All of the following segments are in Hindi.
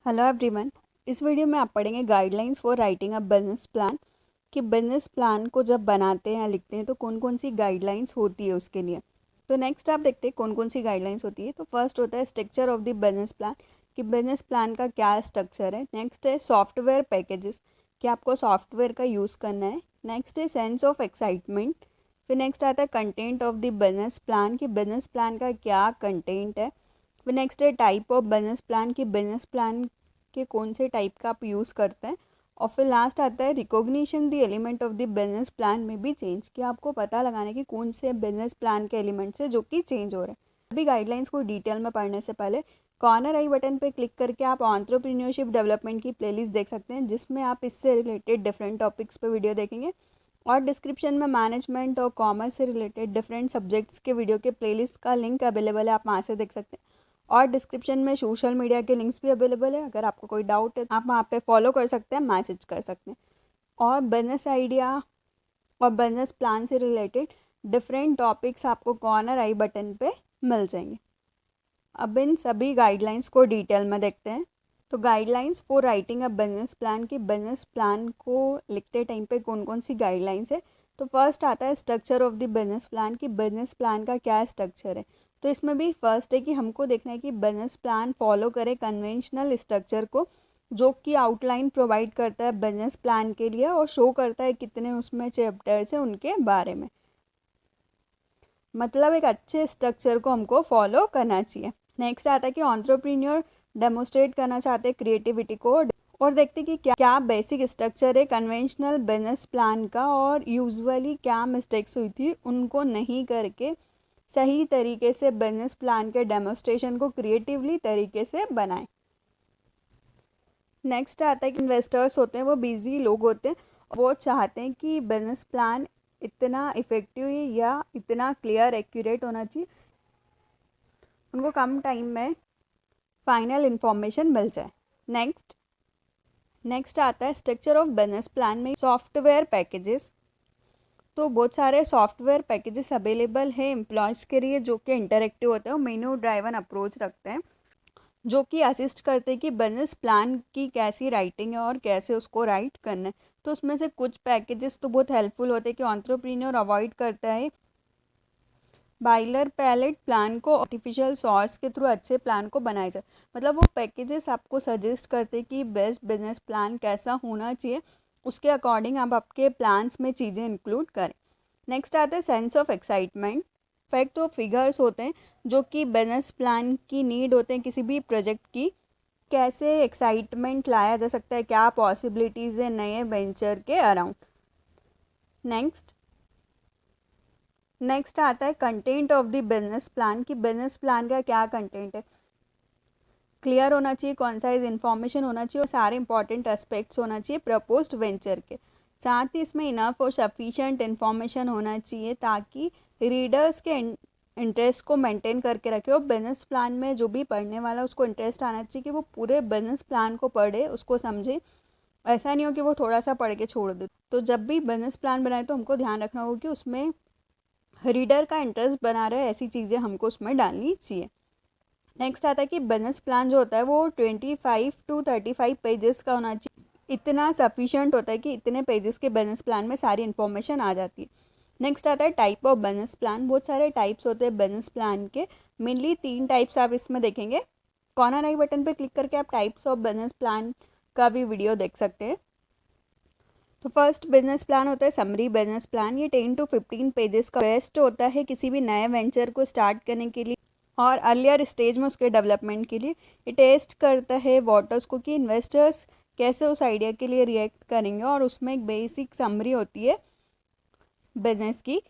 Hello everyone. इस वीडियो में आप पढ़ेंगे guidelines for writing a business plan कि बिजनेस प्लान को जब बनाते हैं लिखते हैं तो कौन कौन सी गाइडलाइंस होती है उसके लिए। तो नेक्स्ट आप देखते हैं कौन कौन सी गाइडलाइंस होती है। तो फर्स्ट होता है structure of the business plan कि बिजनेस प्लान का क्या स्ट्रक्चर है। नेक्स्ट है सॉफ्टवेयर पैकेजेस कि आपको सॉफ्टवेयर का यूज़ करना है। नेक्स्ट है सेंस ऑफ एक्साइटमेंट। फिर नेक्स्ट आता है content of the business plan कि बिजनेस प्लान का क्या कंटेंट है। फिर नेक्स्ट है टाइप ऑफ बिजनेस प्लान कि बिजनेस प्लान के कौन से टाइप का आप यूज़ करते हैं। और फिर लास्ट आता है recognition the element of the business plan में भी चेंज कि आपको पता लगाना कि कौन से बिजनेस प्लान के एलिमेंट्स है जो कि चेंज हो रहे हैं। सभी गाइडलाइंस को डिटेल में पढ़ने से पहले कॉर्नर आई बटन पर क्लिक करके आप एंटरप्रेन्योरशिप डेवलपमेंट की प्लेलिस्ट देख सकते हैं जिसमें आप इससे रिलेटेड डिफरेंट टॉपिक्स पर वीडियो देखेंगे। और डिस्क्रिप्शन में मैनेजमेंट और कॉमर्स से रिलेटेड डिफरेंट सब्जेक्ट्स के वीडियो के प्लेलिस्ट का लिंक अवेलेबल है, आप वहाँ से देख सकते हैं। और डिस्क्रिप्शन में सोशल मीडिया के लिंक्स भी अवेलेबल है, अगर आपको कोई डाउट है आप वहाँ पे फॉलो कर सकते हैं, मैसेज कर सकते हैं। और बिजनेस आइडिया और बिजनेस प्लान से रिलेटेड डिफरेंट टॉपिक्स आपको कॉर्नर आई बटन पे मिल जाएंगे। अब इन सभी गाइडलाइंस को डिटेल में देखते हैं। तो guidelines for writing a business plan की बिजनेस प्लान को लिखते टाइम पे कौन कौन सी गाइडलाइंस है। तो फर्स्ट आता है structure of the business plan कि बिजनेस प्लान का क्या स्ट्रक्चर है। तो इसमें भी फर्स्ट है कि हमको देखना है कि बिजनेस प्लान फॉलो करे कन्वेंशनल स्ट्रक्चर को जो कि आउटलाइन प्रोवाइड करता है बिजनेस प्लान के लिए और शो करता है कितने उसमें चैप्टर्स हैं उनके बारे में। मतलब एक अच्छे स्ट्रक्चर को हमको फॉलो करना चाहिए। नेक्स्ट आता है कि एंटरप्रेन्योर डेमोस्ट्रेट करना चाहते हैं क्रिएटिविटी को और देखते कि क्या बेसिक स्ट्रक्चर है कन्वेंशनल बिजनेस प्लान का और यूजुअली क्या मिस्टेक्स हुई थी उनको नहीं करके सही तरीके से बिजनेस प्लान के डेमोस्ट्रेशन को क्रिएटिवली तरीके से बनाएं। नेक्स्ट आता है कि इन्वेस्टर्स होते हैं वो बिजी लोग होते हैं, वो चाहते हैं कि बिजनेस प्लान इतना इफेक्टिव या इतना क्लियर एक्यूरेट होना चाहिए उनको कम टाइम में फाइनल इंफॉर्मेशन मिल जाए। नेक्स्ट आता है स्ट्रक्चर ऑफ बिजनेस प्लान में सॉफ्टवेयर पैकेजेस। तो बहुत सारे सॉफ्टवेयर पैकेजेस अवेलेबल है एम्प्लॉयज़ के लिए जो कि इंटरेक्टिव होते हैं और मेन्यू ड्राइवन अप्रोच रखते हैं जो कि असिस्ट करते हैं कि बिजनेस प्लान की कैसी राइटिंग है और कैसे उसको राइट करना है। तो उसमें से कुछ पैकेजेस तो बहुत हेल्पफुल होते हैं कि एंटरप्रेन्योर अवॉइड करता है बाइलर पैलेट प्लान को आर्टिफिशियल सोर्स के थ्रू अच्छे प्लान को बनाया जाए। मतलब वो पैकेजेस आपको सजेस्ट करते हैं कि बेस्ट बिजनेस प्लान कैसा होना चाहिए, उसके अकॉर्डिंग आप आपके प्लान्स में चीज़ें इंक्लूड करें। नेक्स्ट आता है सेंस ऑफ एक्साइटमेंट। फैक्ट और फिगर्स होते हैं जो कि बिजनेस प्लान की नीड होते हैं किसी भी प्रोजेक्ट की, कैसे एक्साइटमेंट लाया जा सकता है, क्या पॉसिबिलिटीज़ है नए वेंचर के अराउंड। नेक्स्ट आता है content of the business plan कि बिजनेस प्लान का क्या कंटेंट है, क्लियर होना चाहिए, कॉन्साइज इन्फॉर्मेशन होना चाहिए और सारे इंपॉर्टेंट एस्पेक्ट्स होना चाहिए प्रपोज्ड वेंचर के। साथ ही इसमें इनफ और सफिशिएंट इन्फॉर्मेशन होना चाहिए ताकि रीडर्स के इंटरेस्ट को मेंटेन करके रखे और बिजनेस प्लान में जो भी पढ़ने वाला उसको इंटरेस्ट आना चाहिए कि वो पूरे बिजनेस प्लान को पढ़े, उसको समझे। ऐसा नहीं हो कि वो थोड़ा सा पढ़ के छोड़ दे। तो जब भी बिजनेस प्लान बनाए तो हमको ध्यान रखना होगा कि उसमें रीडर का इंटरेस्ट बना रहे, ऐसी चीज़ें हमको उसमें डालनी चाहिए। नेक्स्ट आता है कि बिजनेस प्लान जो होता है वो 25 to 35 पेजेस का होना चाहिए। इतना सफिशिएंट होता है कि इतने पेजेस के बिजनेस प्लान में सारी इन्फॉर्मेशन आ जाती है। नेक्स्ट आता है टाइप ऑफ बिजनेस प्लान। बहुत सारे टाइप्स होते हैं बिजनेस प्लान के, मेनली 3 टाइप्स आप इसमें देखेंगे। कॉर्नर आई बटन पे क्लिक करके आप टाइप्स ऑफ बिजनेस प्लान का भी वीडियो देख सकते हैं। तो फर्स्ट बिजनेस प्लान होता है समरी बिजनेस प्लान। ये 10 to 15 पेजेस का बेस्ट होता है किसी भी नए वेंचर को स्टार्ट करने के लिए और अर्लियर स्टेज में उसके डेवलपमेंट के लिए। ये टेस्ट करता है वोटर्स को कि इन्वेस्टर्स कैसे उस आइडिया के लिए रिएक्ट करेंगे और उसमें एक बेसिक समरी होती है बिजनेस की।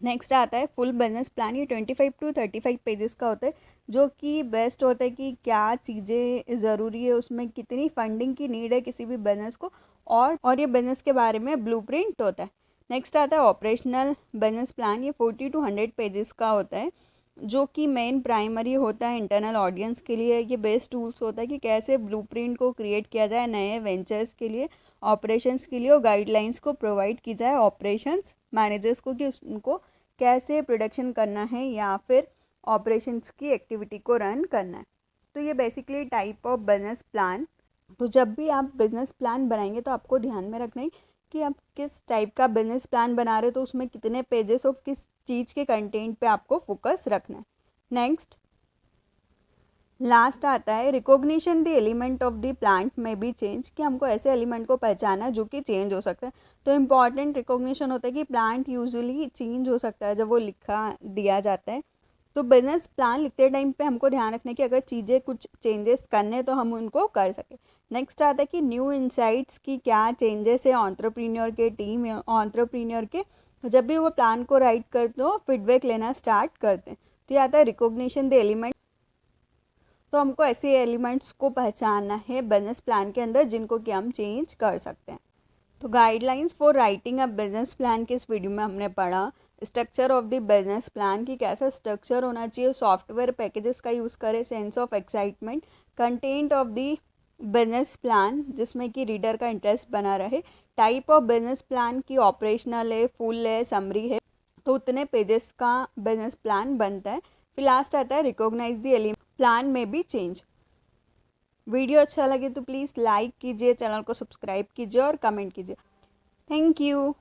नेक्स्ट आता है फुल बिजनेस प्लान। ये 25 to 35 पेजेस का होता है जो कि बेस्ट होता है कि क्या चीज़ें ज़रूरी है, उसमें कितनी फंडिंग की नीड है किसी भी बिजनेस को और ये बिजनेस के बारे में ब्लूप्रिंट होता है। नेक्स्ट आता है ऑपरेशनल बिजनेस प्लान। ये 40 to 100 पेजेस का होता है जो कि मेन प्राइमरी होता है इंटरनल ऑडियंस के लिए। ये बेस्ट टूल्स होता है कि कैसे ब्लूप्रिंट को क्रिएट किया जाए नए वेंचर्स के लिए, ऑपरेशंस के लिए और गाइडलाइंस को प्रोवाइड की जाए ऑपरेशंस मैनेजर्स को कि उनको कैसे प्रोडक्शन करना है या फिर ऑपरेशंस की एक्टिविटी को रन करना है। तो ये basically type of business plan. तो जब भी आप बिजनेस प्लान बनाएंगे तो आपको ध्यान में रखना है कि आप किस टाइप का बिजनेस प्लान बना रहे हो, तो उसमें कितने पेजेस और किस चीज़ के कंटेंट पे आपको फोकस रखना है। नेक्स्ट लास्ट आता है recognition the element of the plant में बी चेंज, कि हमको ऐसे एलिमेंट को पहचाना जो कि चेंज हो सकता है। तो इम्पॉर्टेंट रिकॉग्निशन होता है कि प्लांट यूजुअली चेंज हो सकता है जब वो लिखा दिया जाता है। तो बिजनेस प्लान लिखते टाइम पे हमको ध्यान रखना है कि अगर चीज़ें कुछ चेंजेस करने तो हम उनको कर सकें। नेक्स्ट आता है कि न्यू इंसाइट्स की क्या चेंजेस है एंटरप्रेन्योर के टीम या एंटरप्रेन्योर के। तो जब भी वो प्लान को राइट करते हो फीडबैक लेना स्टार्ट करते हैं। तो ये आता है रिकॉग्निशन द एलिमेंट। तो हमको ऐसे एलिमेंट्स को पहचानना है बिजनेस प्लान के अंदर जिनको कि हम चेंज कर सकते हैं। तो guidelines for writing a business plan की इस वीडियो में हमने पढ़ा structure of the business plan की कैसा स्ट्रक्चर होना चाहिए, सॉफ्टवेयर पैकेजेस का यूज़ करें, sense of excitement, content of the business plan जिसमें कि रीडर का इंटरेस्ट बना रहे, टाइप ऑफ बिजनेस प्लान की ऑपरेशनल है, फुल है, समरी है, तो उतने पेजेस का बिजनेस प्लान बनता है। फिर लास्ट आता है रिकॉग्नाइज द एलिमेंट प्लान में भी चेंज। वीडियो अच्छा लगे तो प्लीज़ लाइक कीजिए, चैनल को सब्सक्राइब कीजिए और कमेंट कीजिए। Thank you.